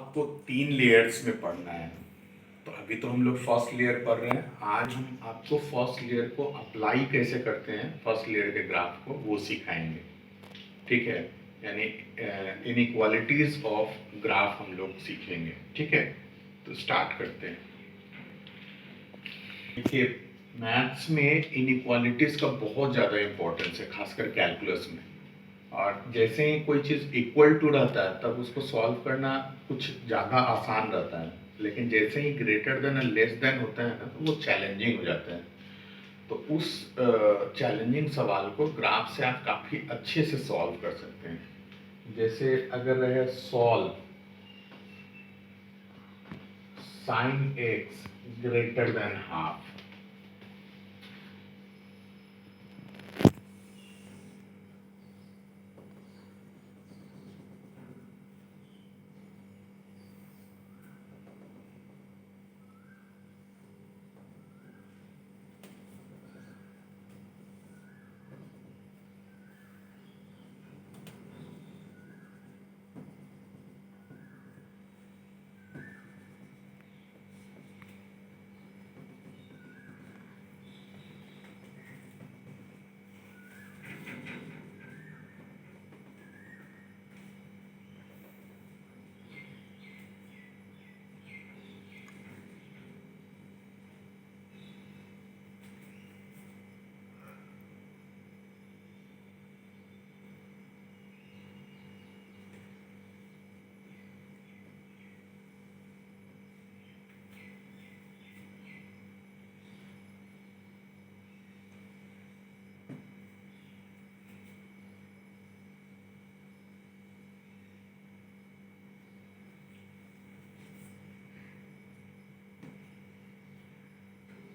आपको 3 लेयर्स में पढ़ना है। तो अभी तो हम लोग फर्स्ट लेयर पढ़ रहे हैं। आज हम आपको फर्स्ट लेयर को अप्लाई कैसे करते हैं, फर्स्ट लेयर के ग्राफ को वो सिखाएंगे। ठीक है, यानी इनइक्वालिटीज ऑफ ग्राफ हम लोग सीखेंगे। ठीक है, तो स्टार्ट करते हैं। देखिए, मैथ्स में इनइक्वालिटीज का बहुत ज़्यादा इंपॉर्टेंस है, खासकर कैलकुलस में। और जैसे ही कोई चीज़ इक्वल टू रहता है तब उसको सॉल्व करना कुछ ज़्यादा आसान रहता है, लेकिन जैसे ही ग्रेटर देन और लेस देन होता है ना, तो वो चैलेंजिंग हो जाता है। तो उस चैलेंजिंग सवाल को ग्राफ से आप काफ़ी अच्छे से सॉल्व कर सकते हैं। जैसे अगर रहे solve sine x greater than half,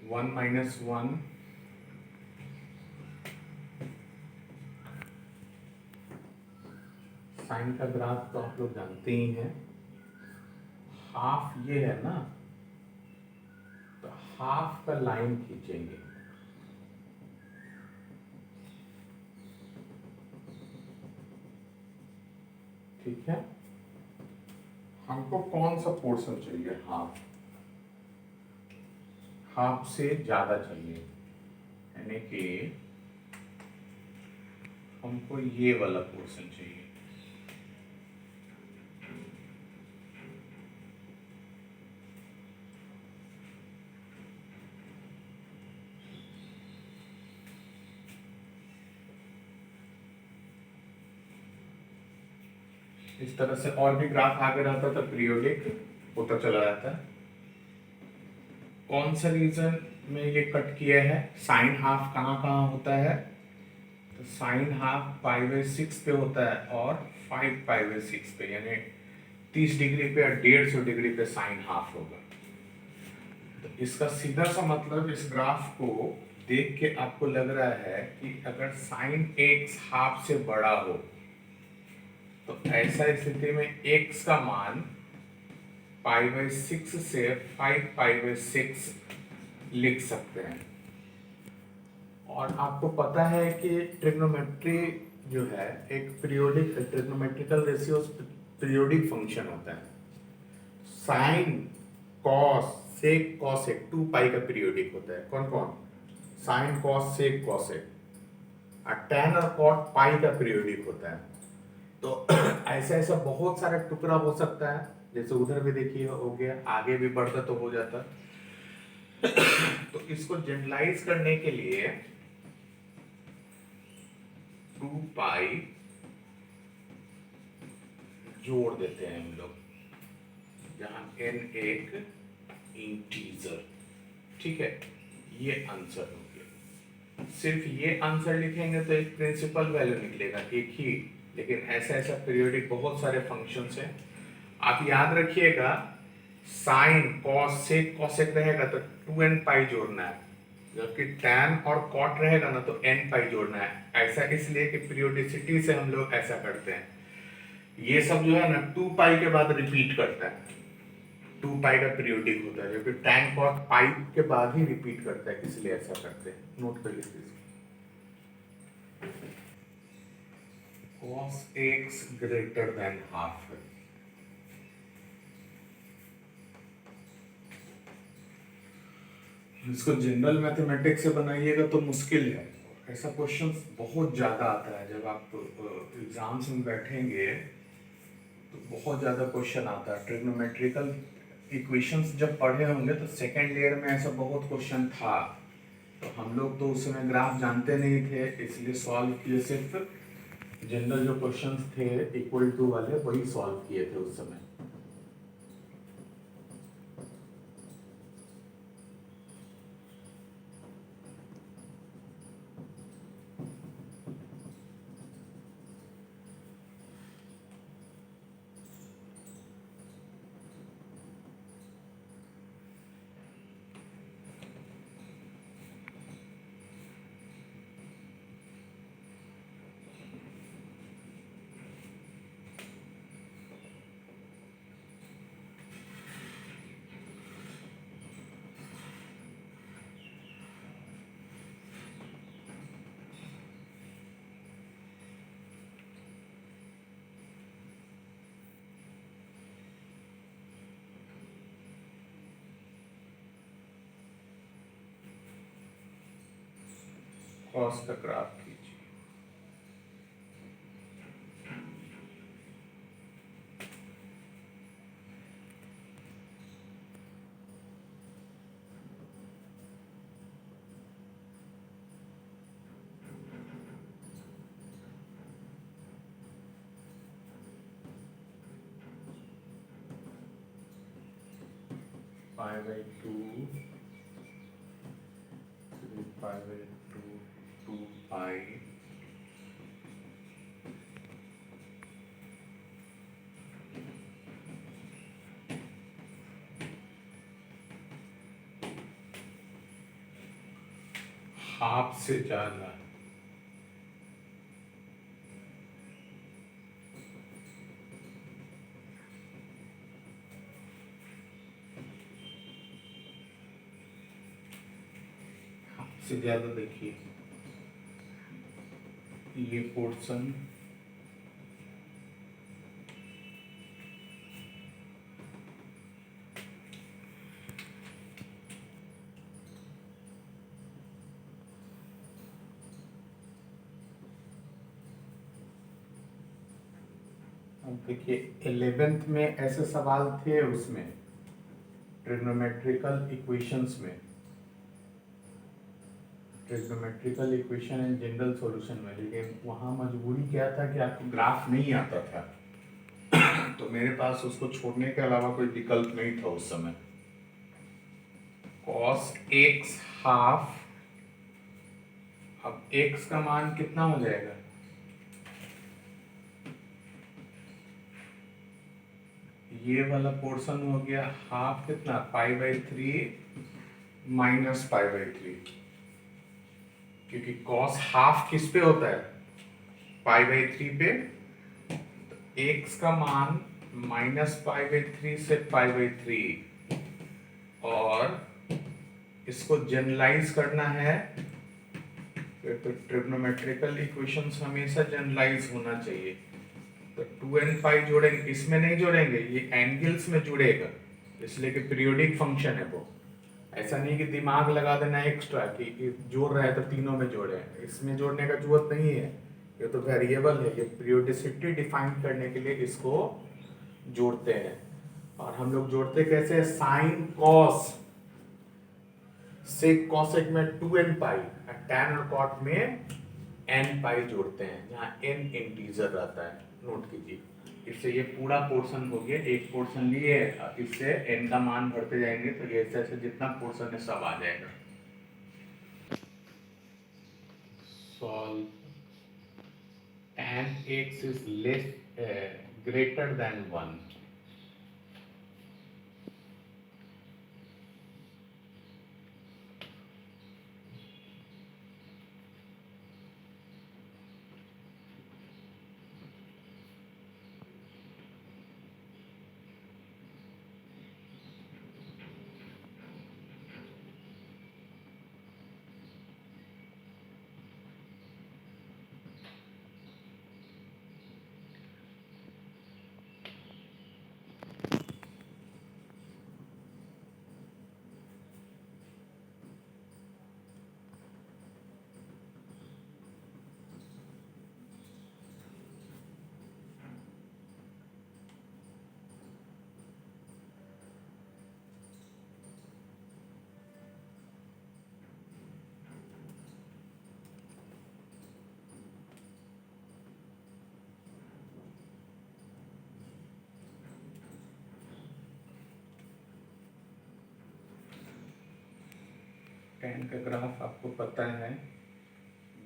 1 minus 1 sine का ग्राफ तो आप लोग जानते ही हैं। हाफ ये है ना, तो हाफ का लाइन खींचेंगे। ठीक है, हमको कौन सा पोर्शन चाहिए? हाफ। हाफ से ज्यादा चाहिए, यानी कि हमको ये वाला पोर्शन चाहिए। इस तरह से और भी ग्राफ आगे रहता तो पीरियोडिक होता चला जाता है। कौन सा रीजन में ये कट किया है? साइन हाफ कहाँ कहाँ होता है? तो साइन हाफ π/6 पे होता है और 5π/6 पे, यानी 30 डिग्री पे या 150 डिग्री पे साइन हाफ होगा। तो इसका सीधा सा मतलब इस ग्राफ को देख के आपको लग रहा है कि अगर साइन एक्स हाफ से बड़ा हो तो ऐसा स्थिति में x का मान π/6 से 5π/6 लिख सकते हैं। और आपको पता है कि ट्रिग्नोमेट्री जो है एक periodic, trigonometrical ratios periodic function होता है। Sine cos sec cosec 2 pi का पीरियोडिक होता है। कौन कौन? Sine cos sec cosec. और टैन और कॉट पाई का पीरियोडिक होता है। तो ऐसा ऐसा बहुत सारा टुकड़ा हो सकता है, जैसे उधर भी देखिए हो गया, आगे भी बढ़ता तो हो जाता। तो इसको जनरलाइज करने के लिए 2 पाई जोड़ देते हैं हम लोग, जहां n एक इंटीजर। ठीक है, ये आंसर हो गया। सिर्फ ये आंसर लिखेंगे तो एक प्रिंसिपल वैल्यू निकलेगा, एक ही, लेकिन ऐसा ऐसा पीरियोडिक बहुत सारे फंक्शंस हैं। आप याद रखिएगा, साइन कॉस सेक कॉसेक रहेगा तो 2n पाई जोड़ना है, जबकि टैन और कॉट रहेगा ना तो n पाई जोड़ना है। ऐसा इसलिए कि पीरियोडिसिटी से हम लोग ऐसा करते हैं। ये सब जो है ना 2 पाई के बाद रिपीट करता है, 2 पाई का पीरियोडिक होता है, जबकि टैन कॉट पाई के बाद ही रिपीट करता है, इसलिए ऐसा करते हैं। नोट कर लीजिए। cos x greater than half है, इसको जनरल मैथमेटिक्स से बनाइएगा तो मुश्किल है। ऐसा क्वेश्चन बहुत ज़्यादा आता है, जब आप एग्जाम्स में बैठेंगे तो बहुत ज़्यादा क्वेश्चन आता है। ट्रिग्नोमेट्रिकल इक्वेशंस जब पढ़े होंगे तो सेकेंड ईयर में ऐसा बहुत क्वेश्चन था, तो हम लोग तो उस समय ग्राफ जानते नहीं थे, इसलिए सॉल्व किए, सिर्फ जनरल जो क्वेश्चंस थे इक्वल टू वाले वही सॉल्व किए थे उस समय। कॉस का ग्राफ कीजिए। Pi by 2 pi by 2 pi half से ज़्यादा। हाफ से ज़्यादा देखिए, ये पोर्शन देखिए 11th में ऐसे सवाल थे उसमें ट्रिग्नोमेट्रिकल इक्वेशंस में, trigonometrical equation and general solution में, लेकिन वहाँ मजबूरी क्या था कि आपको ग्राफ नहीं आता था तो मेरे पास उसको छोड़ने के अलावा कोई विकल्प नहीं था उस समय। cos x हाफ, अब x का मान कितना हो जाएगा, ये वाला पोर्शन हो गया हाफ, कितना pi by 3 minus pi by 3, क्योंकि cos हाफ किस पे होता है, पाई बाई 3 पे। तो x का मान माइनस पाई बाई 3 से पाई बाई 3, और इसको जनरलाइज करना है तो ट्रिग्नोमेट्रिकल इक्वेशंस हमेशा जनरलाइज होना चाहिए। तो 2n पाई जोड़ेंगे, इसमें नहीं जोड़ेंगे, ये एंगल्स में जुड़ेगा, इसलिए कि पीरियोडिक फंक्शन है वो। ऐसा नहीं कि दिमाग लगा देना एक्स्ट्रा कि जोड़ रहा है तो तीनों में जोड़े, इसमें जोड़ने का जरूरत नहीं है, ये तो वेरिएबल है, ये पीरियोडिसिटी डिफाइन करने के लिए इसको जोड़ते हैं। और हम लोग जोड़ते कैसे, साइन कॉस, सेक कॉसेक में 2n पाई, टैन और कॉट में n पाई जोड़ते हैं, जहाँ n इंटीजर रहता है, नोट कीजिए। इससे ये पूरा पोर्शन हो गया, एक पोर्शन लिए, इससे n का मान बढ़ते जाएंगे, तो ये ऐसे जितना पोर्शन है सब आ जाएगा। Solve tan x is less greater than 1, tan का ग्राफ आपको पता है,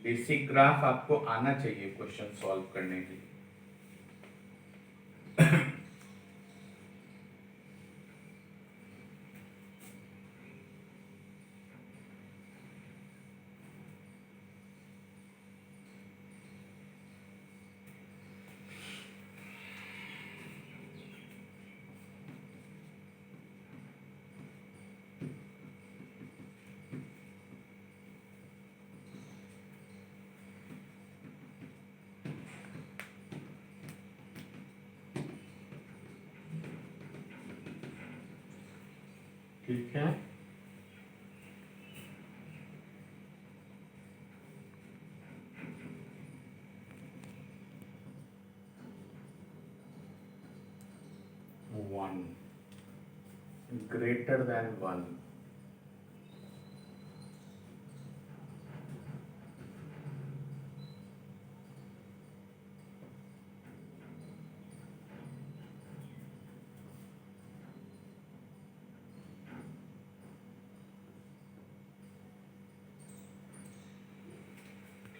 बेसिक ग्राफ आपको आना चाहिए क्वेश्चन सॉल्व करने के लिए। ठीक है, वन ग्रेटर देन वन,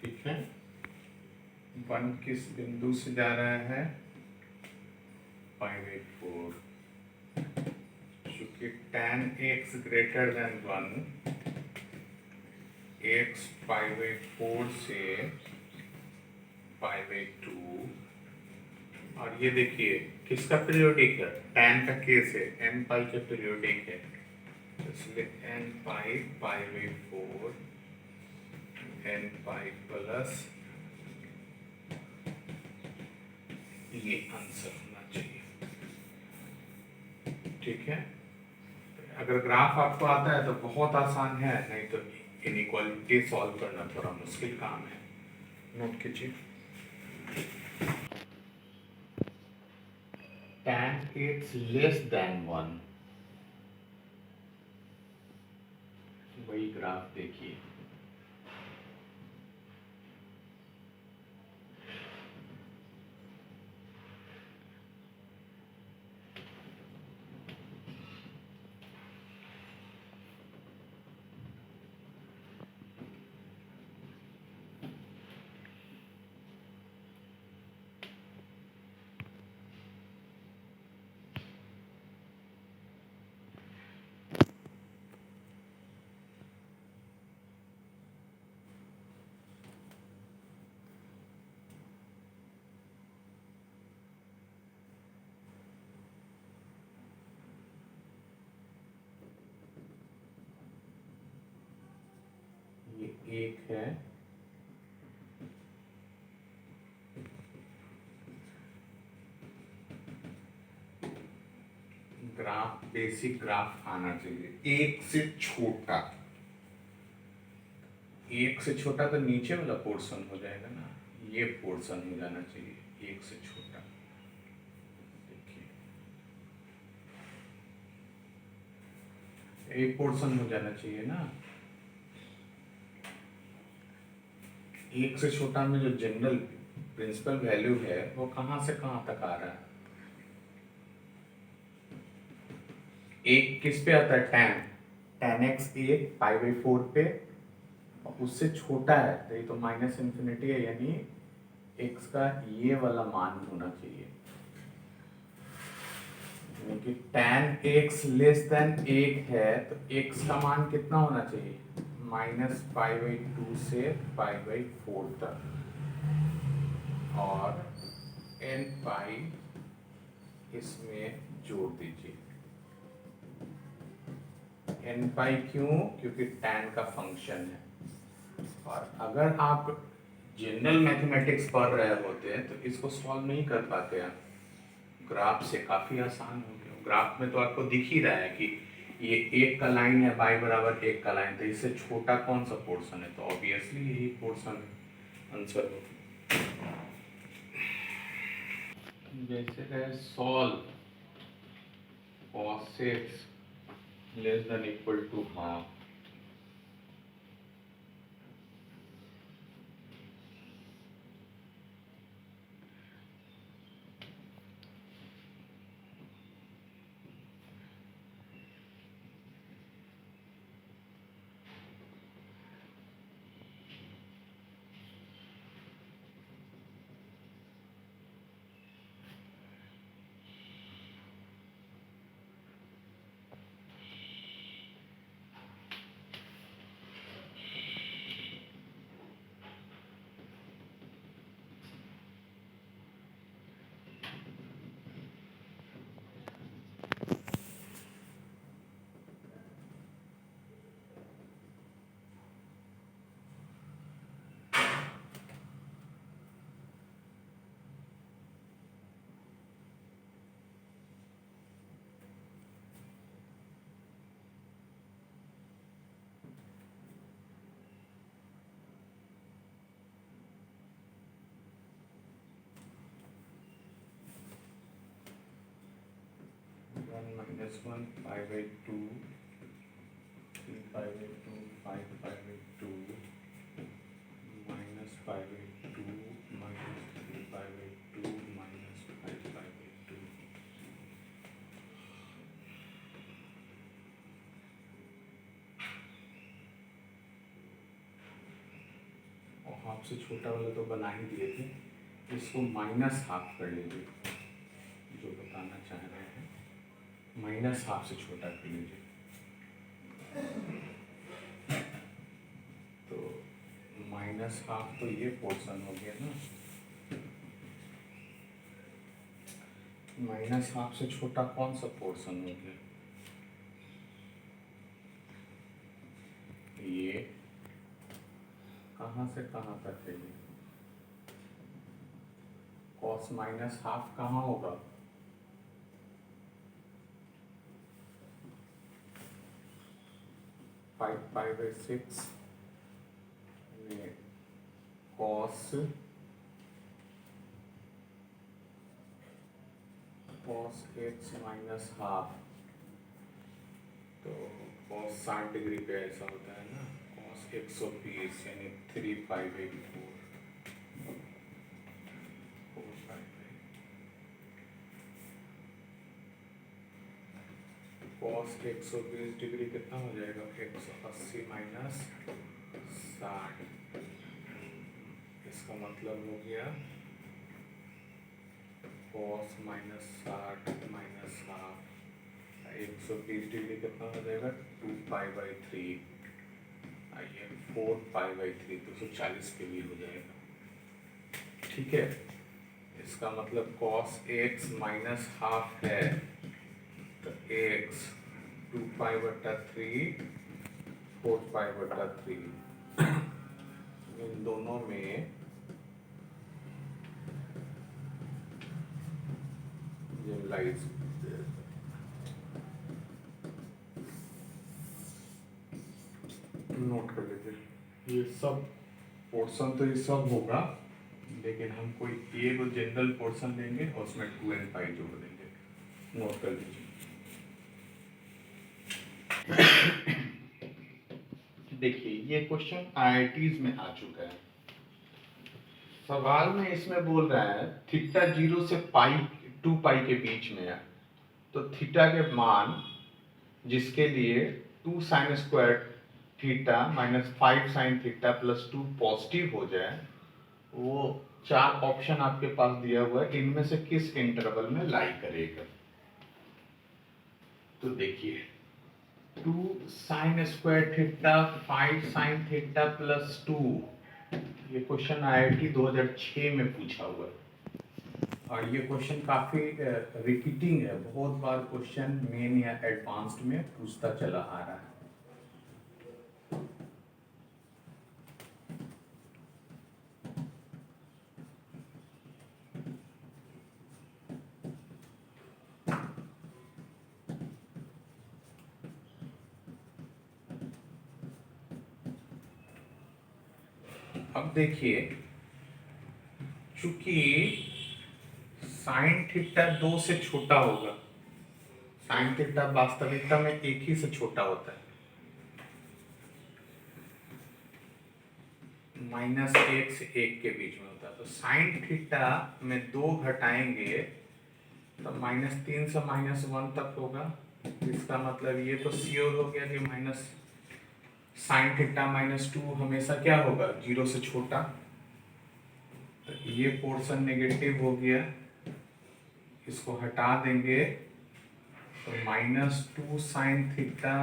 ठीक है। वन किस बिंदु से जा रहा है, 584, चूंकि tan x greater then one, x 584 से 582, और ये देखिए किसका पीरियोडिक है, tan का केस है, n पाई का पीरियोडिक है, इसलिए n पाई 584 n पाई प्लस, ये आंसर होना चाहिए। ठीक है, अगर ग्राफ आपको आता है तो बहुत आसान है, नहीं तो इनइक्वालिटी सॉल्व करना थोड़ा मुश्किल काम है। नोट कीजिए, tan x less then one, वही ग्राफ देखिए, ये एक है, ग्राफ बेसिक ग्राफ आना चाहिए, एक से छोटा, एक से छोटा तो नीचे वाला पोर्शन हो जाएगा ना, ये पोर्शन हो जाना चाहिए एक से छोटा। देखिए एक पोर्शन हो जाना चाहिए ना, एक से छोटा में जो जनरल प्रिंसिपल वैल्यू है वो कहां से कहां तक आ रहा है, एक किस पे आता है, tan x एक π/4 पे, उससे छोटा है तो ये तो माइनस इन्फिनिटी है, यानी x का ये वाला मान होना चाहिए, यानी कि tan x लेस देन 1 है तो x का मान कितना होना चाहिए, -π/2 से π/4 तक, और n पाई इसमें जोड़ दीजिए, n पाई क्यों, क्योंकि tan का फंक्शन है। और अगर आप जनरल मैथमेटिक्स पढ़ रहे होते हैं तो इसको सॉल्व नहीं कर पाते आप, ग्राफ से काफ़ी आसान हो गया। ग्राफ में तो आपको दिख ही रहा है कि ये एक का लाइन है, y बराबर एक का लाइन, तो इससे छोटा कौन सा पोर्शन है, तो ऑब्वियसली यही पोर्शन आंसर हो। जैसे है solve cos x less than equal to half, 1 - 1 π/2 3π/2 5π/2 -π/2 -3π/2 -5/2। और हाफ से छोटा वाला तो बना ही दिए थे, इसको -½ कर लीजिए, जो बताना चाह रहे हैं -½ से छोटा कर लीजिए। तो -½ तो ये पोर्शन हो गया ना, -½ से छोटा कौन सा पोर्शन हो गया? ये कहाँ से कहाँ तक है ये? cos -½ कहाँ होगा? π/6 में cos x -½ तो cos 60 डिग्री पे ऐसा होता है ना, cos 120 यानी 3π/4 cos 120 डिग्री कितना हो जाएगा? 180 - 60। इसका मतलब हो गया cos -60 -½ 120 डिग्री कितना हो जाएगा? 2π/3 आइए 4π/3 240 के भी हो जाएगा। ठीक है, इसका मतलब cos x -½ है तो x 2π/3 4π/3 इन दोनों में जनरलाइज नोट कर लीजिए। ये सब पोर्शन तो ये सब होगा, लेकिन हम कोई एक जनरल पोर्शन लेंगे और उसमें 2n π जोड़ देंगे। नोट कर लीजिए। देखिए ये क्वेश्चन IITs में आ चुका है। सवाल में इसमें बोल रहा है थीटा 0 से 2π के बीच में है, तो थीटा के मान जिसके लिए 2 sin square theta -5 sin theta +2 positive हो जाए, वो 4 ऑप्शन आपके पास दिया हुआ है, इनमें से किस इंटरवल में लाई करेगा। तो देखिए 2 sin square theta 5 sin theta +2, ये क्वेश्चन IIT 2006 में पूछा हुआ है और ये क्वेश्चन काफी रिपीटिंग है, बहुत बार क्वेश्चन मेन या एडवांस्ड में पूछता चला आ रहा है। अब देखिए चूंकि साइन थीटा 2 से छोटा होगा, साइन थीटा वास्तविकता में 1 ही से छोटा होता है, -1 से 1 के बीच में होता है, तो साइन थीटा में 2 घटाएंगे तो -3 से -1 तक होगा। इसका मतलब ये तो श्योर हो गया कि साइन थीटा -2 हमेशा क्या होगा? 0 से छोटा। तो ये पोर्शन नेगेटिव हो गया, इसको हटा देंगे तो -2 साइन थीटा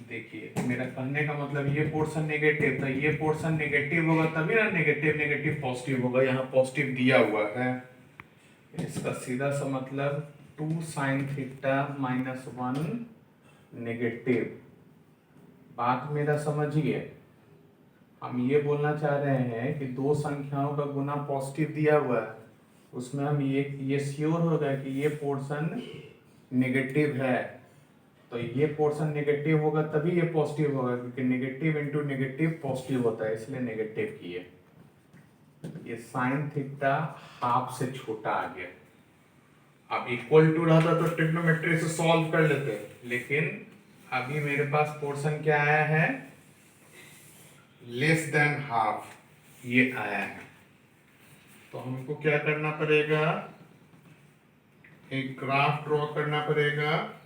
देखिए मेरा कहने का मतलब ये पोर्शन नेगेटिव, तो ये पोर्शन नेगेटिव होगा तभी ना नेगेटिव नेगेटिव पॉजिटिव होगा, यहाँ पॉजिटिव दिया हुआ है, इसका सीधा सा मतलब 2 साइन थीटा -1 नेगेटिव। बात मेरा समझिए, हम ये बोलना चाह रहे हैं कि दो संख्याओं का गुना पॉजिटिव दिया हुआ है, उसमें हम ये श्योर हो गया कि ये पोर्शन नेगेटिव है, तो ये पोर्शन नेगेटिव होगा तभी ये पॉजिटिव होगा, क्योंकि नेगेटिव इंटू नेगेटिव पॉजिटिव होता है, इसलिए नेगेटिव किए। ये साइन थीटा हाफ से छोटा आ गया। अब इक्वल टू रहता तो ट्रिग्नोमेट्री से सॉल्व कर लेते, लेकिन अभी मेरे पास पोर्शन क्या आया है, लेस देन हाफ, ये आया है। तो हमको क्या करना पड़ेगा, एक ग्राफ ड्रॉ करना पड़ेगा।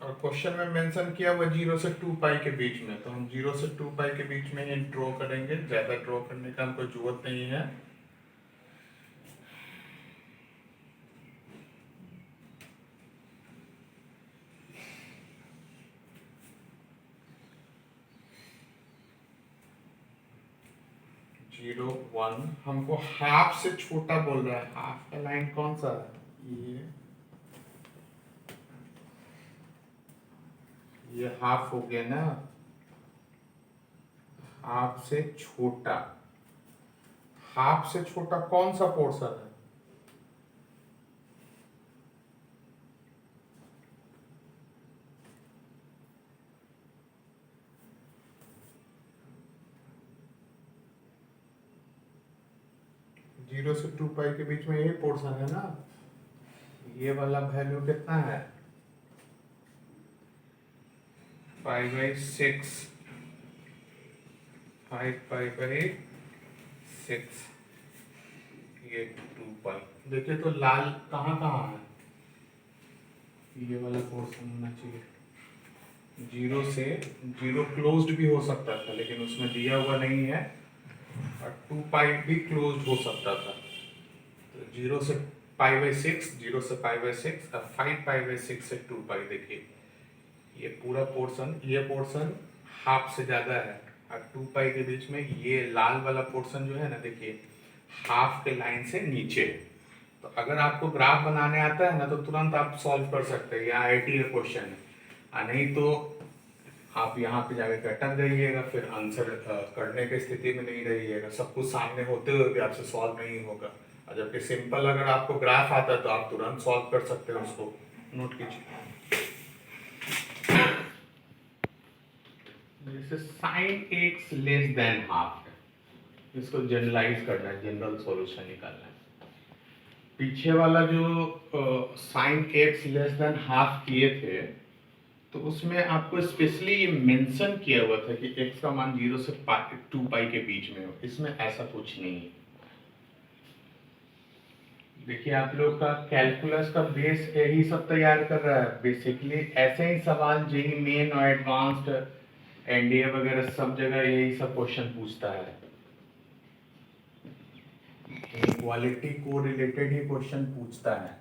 और क्वेश्चन में मेंशन किया हुआ 0 से 2 पाई के बीच में, तो हम 0 से 2 पाई के बीच में ही ड्रॉ करेंगे, ज्यादा ड्रॉ करने का हमको जरूरत नहीं है। जीरो 1 हमको हाफ से छोटा बोल रहा है, हाफ का लाइन कौन सा है, ये हाफ हो गया ना, हाफ से छोटा, हाफ से छोटा कौन सा पोर्शन है, जीरो से 2 पाई के बीच में यही पोर्शन है ना, ये वाला वैल्यू कितना है, 5/6, 5/6, ये 2 पाई। देखिए तो लाल कहाँ कहाँ है, ये वाला पोर्शन होना चाहिए, जीरो से, जीरो क्लोज्ड भी हो सकता था लेकिन उसमें दिया हुआ नहीं है, और 2 पाई भी क्लोज्ड हो सकता था, तो 0 से π/6, 0 से π/6 और 5π/6 से 2 पाई। देखिए ये पूरा पोर्शन, ये पोर्शन हाफ से ज्यादा है, और 2 पाई के बीच में ये लाल वाला पोर्शन जो है ना, देखिए हाफ के लाइन से नीचे। तो अगर आपको ग्राफ बनाने आता है ना तो तुरंत आप सॉल्व कर सकते हैं, ये IIT का क्वेश्चन है, और नहीं तो आप यहाँ पे जाके अटक जाइएगा, फिर आंसर करने की स्थिति में नहीं रहिएगा, सब कुछ सामने होते हुए भी आपसे सॉल्व नहीं होगा। और जबकि सिंपल अगर आपको ग्राफ आता है तो आप तुरंत सॉल्व कर सकते हैं उसको। नोट कीजिए, जैसे sine x less than half है, इसको जनरलाइज करना है, जनरल सॉल्यूशन निकालना है। पीछे वाला जो sine x less than half किए थे, तो उसमें आपको स्पेशली ये मेंशन किया हुआ था कि x का मान 0 से 2 पाई के बीच में हो, इसमें ऐसा कुछ नहीं है। देखिए आप लोग का कैलकुलस का बेस यही सब तैयार कर रहा है बेसिकली, ऐसे ही सवाल जेई मेन और एडवांस्ड एनडीए वगैरह सब जगह यही सब क्वेश्चन पूछता है, इक्वालिटी को रिलेटेड ही क्वेश्चन पूछता है।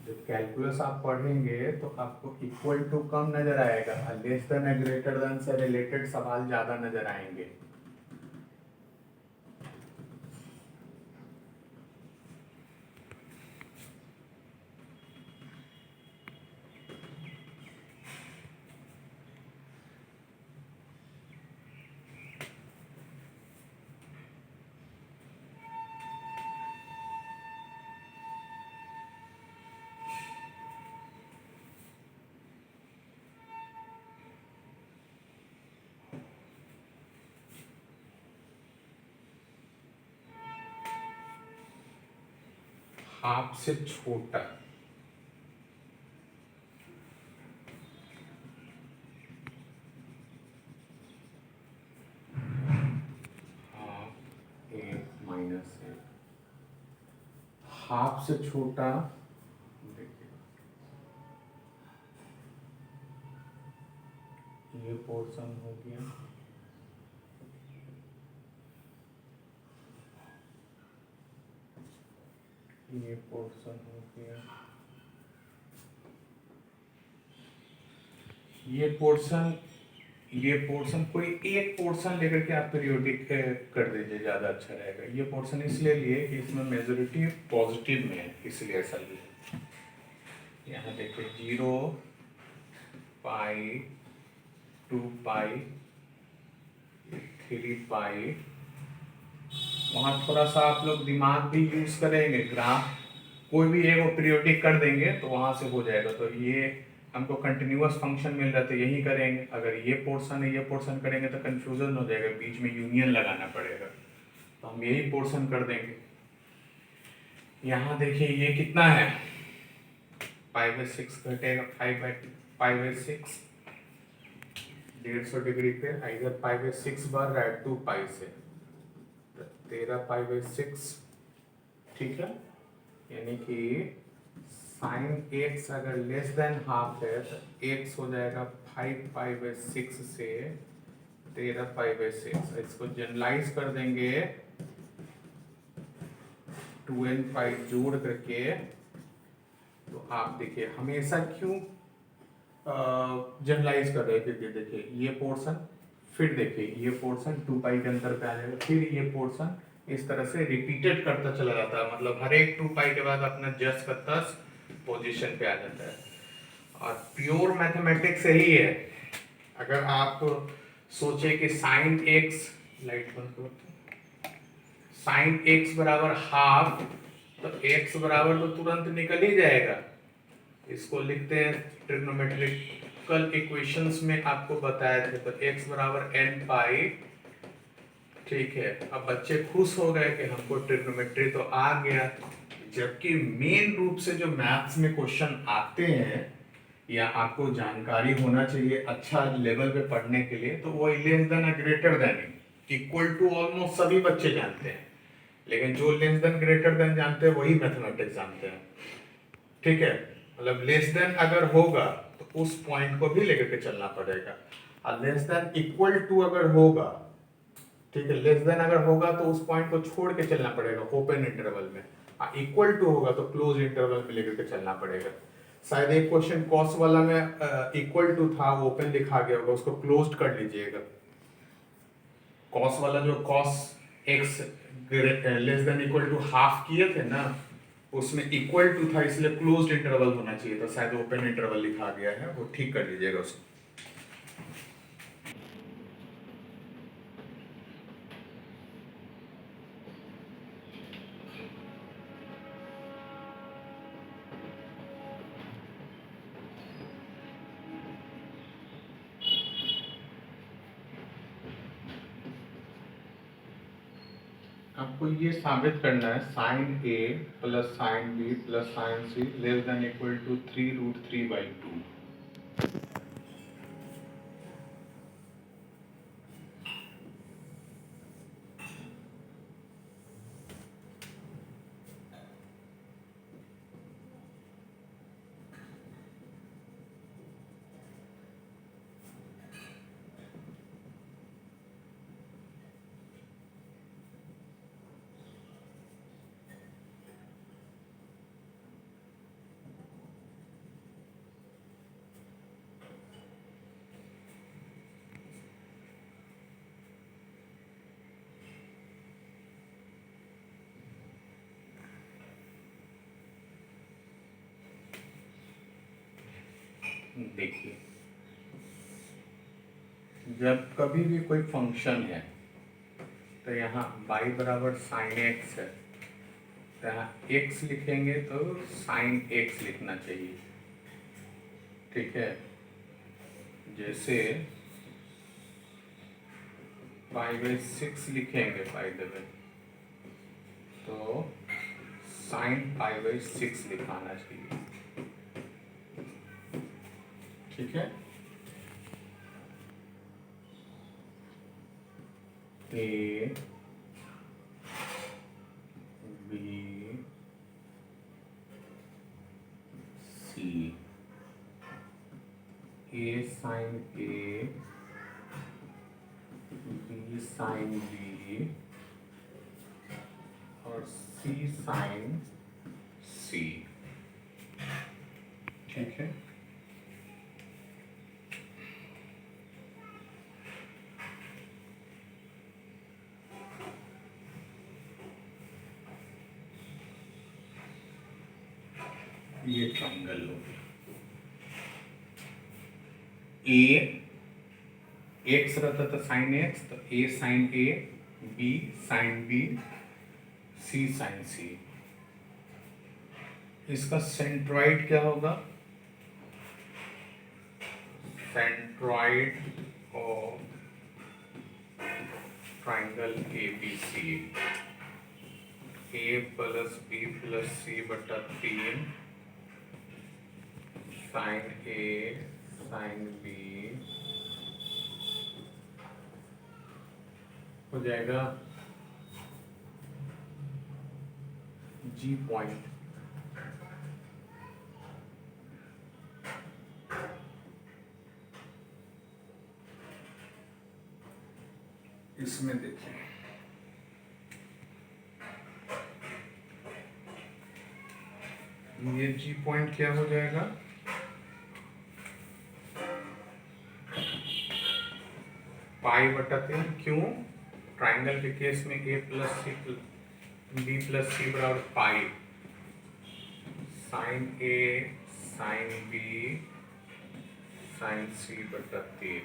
जब कैलकुलस आप पढ़ेंगे तो आपको इक्वल टू कम नजर आएगा, लेस देन या ग्रेटर देन से रिलेटेड सवाल ज्यादा नजर आएंगे। हाफ से छोटा, हाफ से छोटा, देखिए ये पोर्शन हो गया, ये पोर्शन हो गया, ये पोर्शन कोई एक पोर्शन लेकर के आप पीरियोडिक कर दीजिए, ज़्यादा अच्छा रहेगा। ये पोर्शन इसलिए लिए कि इसमें मेजोरिटी पॉजिटिव में है, इसलिए ऐसा लिया। यहाँ देखिए 0 पाई 2 पाई 3 पाई, वहाँ थोड़ा सा आप लोग दिमाग भी यूज करेंगे, ग्राफ कोई भी एक पीरियोडिक कर देंगे तो वहाँ से हो जाएगा। तो ये हमको कंटिन्यूअस फंक्शन मिल रहा था, यही करेंगे। अगर ये पोर्शन है ये पोर्शन करेंगे तो कंफ्यूजन हो जाएगा, बीच में यूनियन लगाना पड़ेगा, तो हम यही पोर्शन कर देंगे। यहाँ देखिए ये कितना है, 5/6 घटेगा 5/6, 150 डिग्री पे इधर 5/6 बढ़ रहा है 2 पाई से, 13 π/6, ठीक है। यानी कि साइन x अगर लेस देन हाफ है तो x हो जाएगा 5π/6 से 13π/6। इसको जनरलाइज कर देंगे 2n π जोड़ करके, तो आप देखिए हमेशा क्यों जनरलाइज कर रहे हैं, क्योंकि देखिए ये पोर्शन, फिर देखिए ये पोर्शन 2 पाई के अंतर पे आ जाएगा, फिर ये पोर्शन इस तरह से रिपीटेड करता चला जाता है, मतलब हर एक 2 पाई के बाद अपना जस का तस पोजीशन पे आ जाता है। और प्योर मैथमेटिक्स यही है। अगर आप सोचे कि साइन एक्स, लाइट बंद करो, साइन एक्स बराबर हाफ, तो एक्स बराबर तो तुरंत निकल ही जाएगा। इसको लिखते हैं ट्रिग्नोमेट्रिकल इक्वेशंस में आपको बताए थे, तो x बराबर n पाई, ठीक है। अब बच्चे खुश हो गए कि हमको ट्रिग्नोमेट्री तो आ गया, जबकि मेन रूप से जो मैथ्स में क्वेश्चन आते हैं या आपको जानकारी होना चाहिए अच्छा लेवल पे पढ़ने के लिए, तो वो लेस देन या greater than, equal to almost सभी बच्चे जानते हैं, लेकिन जो लेस देन ग्रेटर देन जानते हैं वही मैथमेटिक्स जानते हैं, ठीक है। मतलब लेस देन अगर होगा तो उस पॉइंट को भी लेकर के चलना पड़ेगा, और लेस देन इक्वल टू अगर होगा, ठीक है, लेस देन अगर होगा तो उस पॉइंट को छोड़ के चलना पड़ेगा ओपन इंटरवल में, इक्वल टू होगा तो क्लोज इंटरवल में लेकर के चलना पड़ेगा। शायद एक क्वेश्चन कॉस वाला में इक्वल टू था, वो ओपन लिखा गया होगा, उसको क्लोज्ड कर लीजिएगा। कॉस वाला जो cos x less than equal to half किए थे ना, उसमें इक्वल टू था, इसलिए क्लोज्ड इंटरवल होना चाहिए था, शायद ओपन इंटरवल लिखा गया है, वो ठीक कर लीजिएगा उसको। आपको ये साबित करना है sine A plus sine B plus sine C less than equal to 3√3/2। देखिए जब कभी भी कोई फंक्शन है तो यहाँ y बराबर साइन एक्स है, तो यहाँ x लिखेंगे तो साइन x लिखना चाहिए, ठीक है। जैसे 5/6 लिखेंगे बाय द वे, तो साइन 5/6 लिखाना चाहिए, ठीक है। A B C, A sine A, B sine B और सी साइन सी, ठीक है। ये ट्रायंगल हो गया। ए एक्स रहता था साइन एक्स, तो ए sine A, B sine B, C sign सी। इसका सेंट्रॉइड क्या होगा, centroid of triangle ABC, A plus B plus C बटा 3 साइन A साइन B हो जाएगा G पॉइंट। इसमें देखिए ये G पॉइंट क्या हो जाएगा, पाई बटा 3। क्यों? ट्राइंगल के केस में A plus C B plus C बराबर pi sine A sine B sine C बटा 3,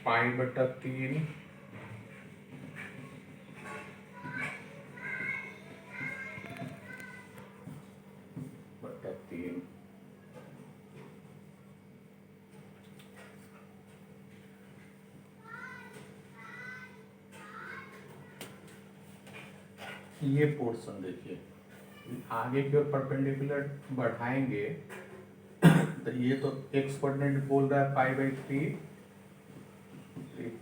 पाई बटा 3 बटा 3। ये पोर्शन देखिए, आगे की ओर परपेंडिकुलर बढ़ाएंगे तो ये तो एक्स कोऑर्डिनेट बोल रहा है पाई बाई 3,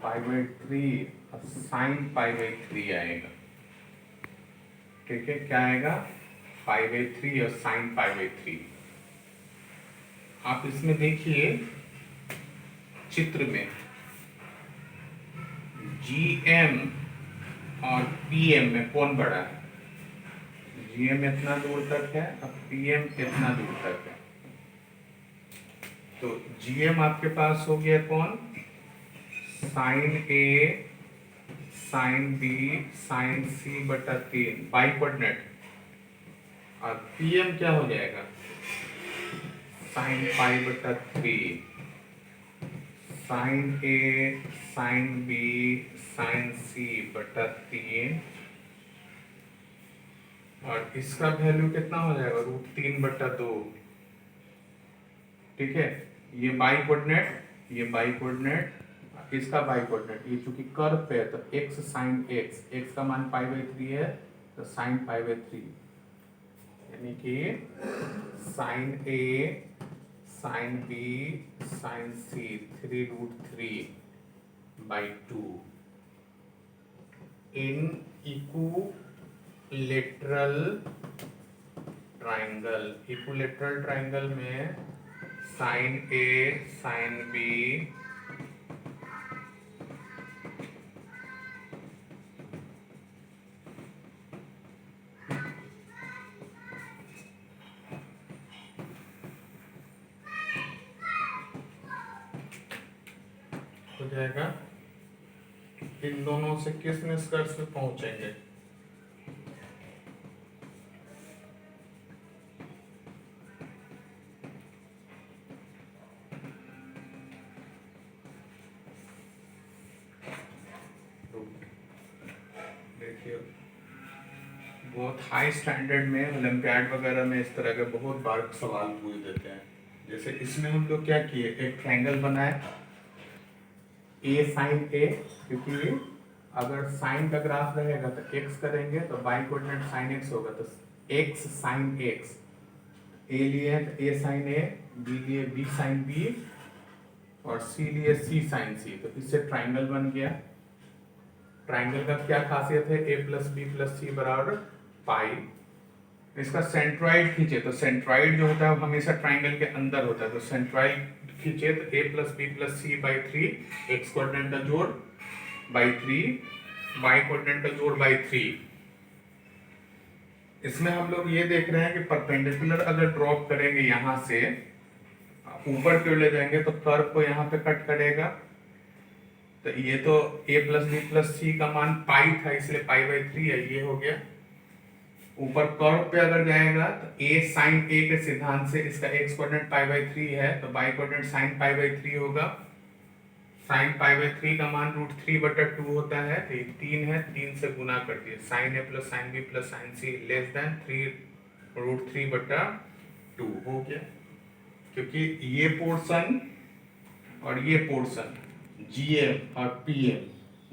पाई बाई 3 और साइन पाई बाई 3 आएगा। ठीक है, क्या आएगा? पाई बाई 3 और साइन पाई बाई 3। आप इसमें देखिए चित्र में GM और PM में कौन बड़ा है? GM इतना दूर तक है और PM इतना दूर तक है। तो GM आपके पास हो गया कौन? Sine A sine B sine C बटा 3 बाई कोऑर्डिनेट, और PM क्या हो जाएगा? साइन पाई बटा 3 sine A sine B sine C बटा 3, और इसका वैल्यू कितना हो जाएगा? √3 बटा 2। ठीक है, ये बाई कोऑर्डिनेट, ये बाई कोऑर्डिनेट, इसका बाई कोऑर्डिनेट, ये चूंकि कर्व पे है तो x साइन x का मान पाई बाई 3 है तो साइन पाई बाई 3, यानी कि sine A sine B sine C 3√3 by 2 in equilateral triangle. Equilateral triangle में साइन A साइन B हो जाएगा। इन दोनों से किस निष्कर्ष पे पहुंचेंगे? देखिए बहुत हाई स्टैंडर्ड में ओलंपियाड वगैरह में इस तरह के बहुत बार सवाल पूछ देते हैं। जैसे इसमें हम लोग क्या किए, एक ट्रायंगल बनाए A साइन A, क्योंकि अगर साइन का ग्राफ रहेगा तो x करेंगे तो बाई कोऑर्डिनेट साइन x होगा, तो x साइन x, A लिए तो A साइन A, B लिए B साइन B और C लिए C साइन C, तो इससे ट्राइंगल बन गया। ट्राइंगल का क्या खासियत है? A plus B plus C बराबर पाई। इसका सेंट्रॉइड खींचे तो सेंट्रॉइड जो होता है हमेशा ट्राइंगल के अंदर होता है, तो सेंट्रॉइड खींचे तो A plus B plus C by 3, x coordinate का जोड़ बाई 3, वाई कोऑर्डिनेट का जोड़ बाई 3। इसमें हम लोग ये देख रहे हैं कि परपेंडिकुलर अगर ड्रॉप करेंगे यहाँ से ऊपर की ओर ले जाएंगे तो कर्व को यहाँ पे कट करेगा, तो ये तो A plus B plus C का मान पाई था इसलिए पाई बाई 3 है, ये हो गया। ऊपर कर्व पे अगर जाएगा तो A साइन A के सिद्धांत से इसका x कोऑर्डिनेट पाई बाई 3 है तो by coordinate sine pi by 3 होगा। साइन पाई बाई 3 का मान √3 बटा 2 होता है, तो ये 3 है, 3 से गुना कर दिए, sine A plus sine B plus sine C less than 3 √3 बटा 2 हो गया। क्योंकि ये पोर्शन और ये पोर्शन जीएम और पीएम,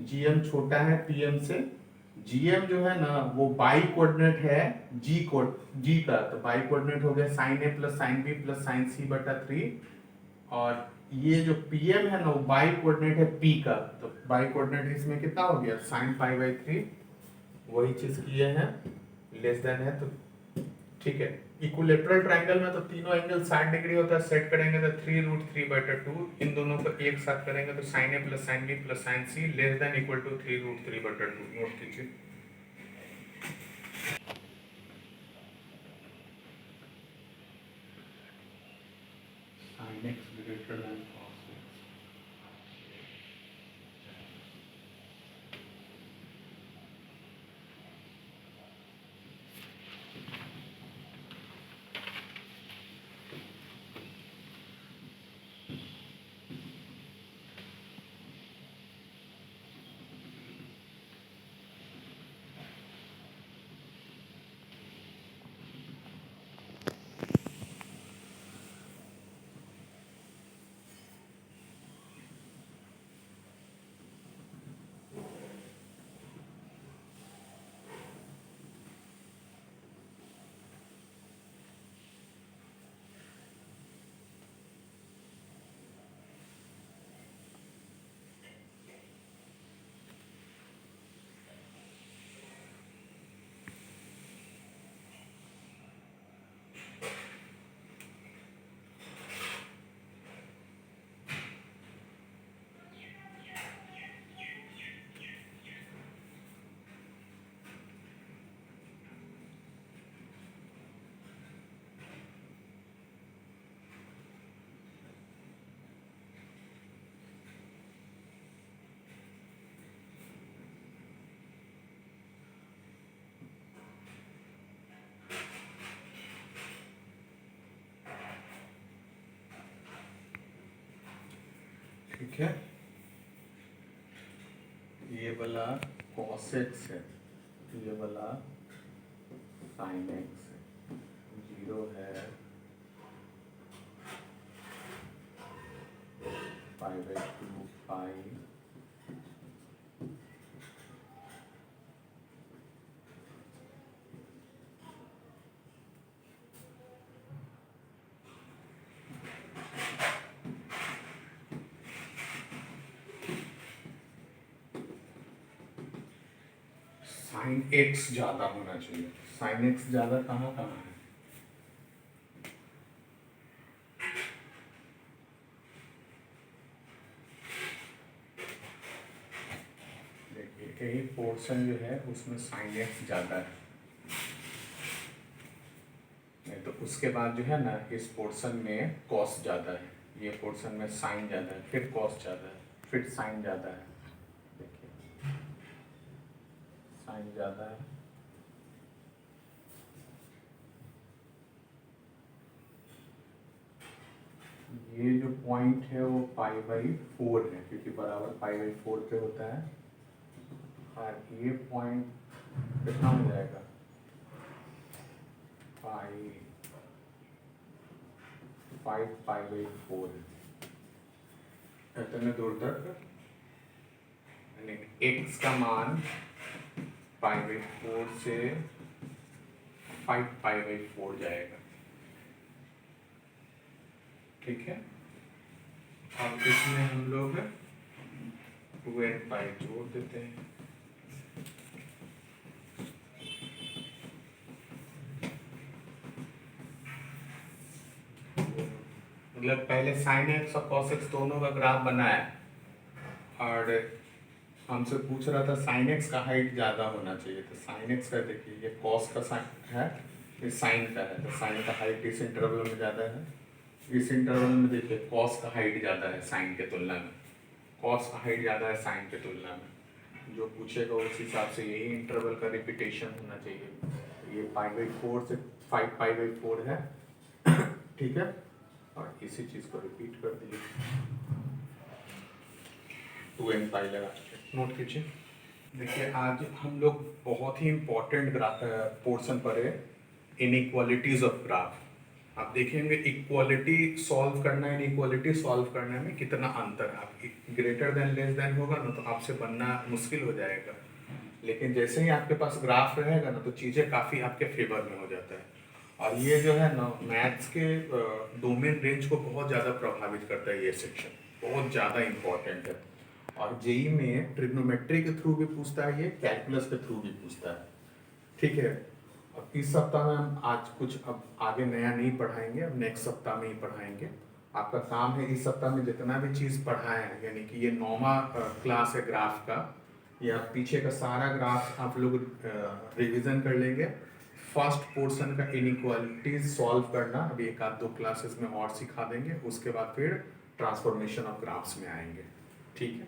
जीएम छोटा है पीएम से। जीएम जो है ना वो बाई कोऑर्डिनेट है जी का, तो बाई कोऑर्डिनेट हो गया sine A plus sine B plus sine C बटा 3। और ये जो पीएम है ना वो बाई कोऑर्डिनेट है पी का, तो बाई कोऑर्डिनेट इसमें कितना हो गया साइन पाई बाई 3। वही चीज किए हैं, लेस देन है तो ठीक है। इक्विलेटरल ट्रायंगल में तो तीनों एंगल 60 डिग्री होता है, सेट करेंगे तो 3√3/2, इन दोनों को एक साथ करेंगे तो sin a plus sin b plus sin c less than equal to 3√3/2। Note कीजिए। sin x greater than cos x। ठीक है, ये वाला cos x है, ये वाला sin x है, 0 है π/2 पाई साइन एक्स ज्यादा होना चाहिए। साइन एक्स ज्यादा कहाँ कहाँ है? देखिए यही पोर्शन जो है उसमें साइन एक्स ज्यादा है, नहीं तो उसके बाद जो है ना इस पोर्शन में कॉस ज्यादा है, ये पोर्शन में साइन ज्यादा है, फिर कॉस ज्यादा है, फिर साइन ज्यादा है। देखिए साइन ज्यादा है, ये जो पॉइंट है वो π/4 है क्योंकि बराबर π/4 पे होता है। और ये पॉइंट कितना हो जाएगा पाई 5π/4 इतने दूर तक, यानी x का मान π/4 से 5π/4 जाएगा। ठीक है, अब इसमें हम लोग 2nπ जोड़ देते हैं। मतलब पहले साइन एक्स और कॉस एक्स दोनों का ग्राफ बनाया और हमसे पूछ रहा था साइन एक्स का हाइट ज़्यादा होना चाहिए, तो साइन एक्स का देखिए ये कॉस का साइन है, ये साइन का है, तो साइन का हाइट इस इंटरवल में ज़्यादा है। इस इंटरवल में देखिए कॉस का हाइट ज़्यादा है साइन के तुलना में, कॉस का हाइट ज़्यादा है साइन के तुलना में। जो पूछेगा उस हिसाब से यही इंटरवल का रिपीटेशन होना चाहिए। ये π/4 से 5π/4 है। ठीक है, और इसी चीज़ को रिपीट कर दीजिए 2nπ लगा के। नोट कीजिए। देखिए आज हम लोग बहुत ही इम्पोर्टेंट ग्राफ पोर्शन पर है, इनइक्वालिटीज ऑफ ग्राफ। आप देखेंगे इक्वालिटी सॉल्व करना है, इनइक्वालिटी सॉल्व करने में कितना अंतर है। आप ग्रेटर देन लेस देन होगा ना तो आपसे बनना मुश्किल हो जाएगा, लेकिन जैसे ही आपके पास ग्राफ रहेगा ना तो चीज़ें काफ़ी आपके फेवर में हो जाता है। और ये जो है ना मैथ्स के डोमेन रेंज को बहुत ज़्यादा प्रभावित करता है, ये सेक्शन बहुत ज़्यादा इम्पोर्टेंट है। और जेई में ट्रिग्नोमेट्री के थ्रू भी पूछता है, ये कैलकुलस के थ्रू भी पूछता है, ठीक है। अब इस सप्ताह में हम आज कुछ अब आगे नया नहीं पढ़ाएंगे, अब नेक्स्ट सप्ताह में ही पढ़ाएंगे। आपका काम है इस सप्ताह में जितना भी चीज़ पढ़ाए हैं, यानी कि ये 9वां क्लास है ग्राफ का, या पीछे का सारा ग्राफ आप लोग रिवीजन कर लेंगे। फर्स्ट पोर्शन का इनइक्वालिटीज सॉल्व करना अभी एक आध 2 क्लासेस में और सिखा देंगे, उसके बाद फिर ट्रांसफॉर्मेशन ऑफ ग्राफ्स में आएंगे, ठीक है।